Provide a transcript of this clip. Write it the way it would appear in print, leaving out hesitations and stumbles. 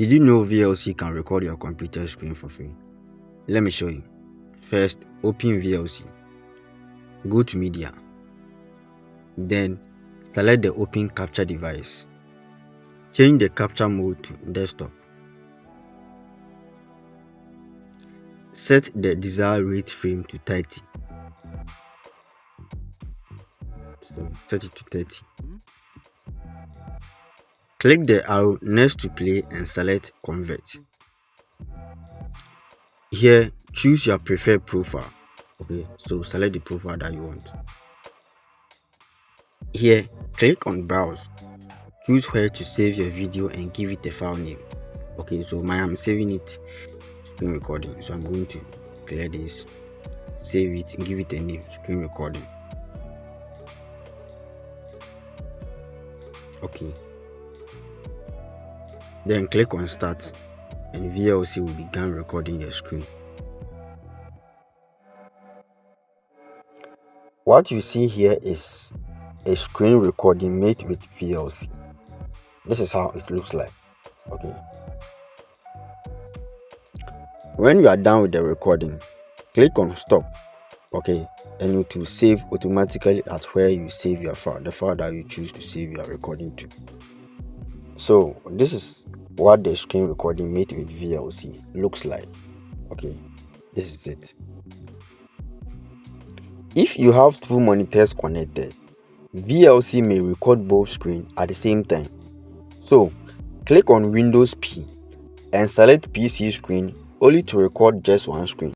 Did you know VLC can record your computer screen for free? Let me show you. First, open VLC. Go to Media. Then, select the Open Capture device. Change the capture mode to desktop. Set the desired rate frame to 30. So, set it to 30. Click the arrow next to play and select Convert. Here, choose your preferred profile. Okay, so select the profile that you want. Here, click on Browse. Choose where to save your video and give it a file name. Okay, so I'm saving it screen recording, so I'm going to clear this, save it, and give it a name, screen recording. Okay, then click on Start and VLC will begin recording your screen. What you see here is a screen recording made with VLC. This is how it looks like. Okay, when you are done with the recording, click on Stop. Okay, and it will save automatically at where you save your file, the file that you choose to save your recording to. So this is what the screen recording made with VLC looks like. Okay, this is it. If you have two monitors connected, VLC may record both screens at the same time. So click on Windows P and select PC screen only to record just one screen.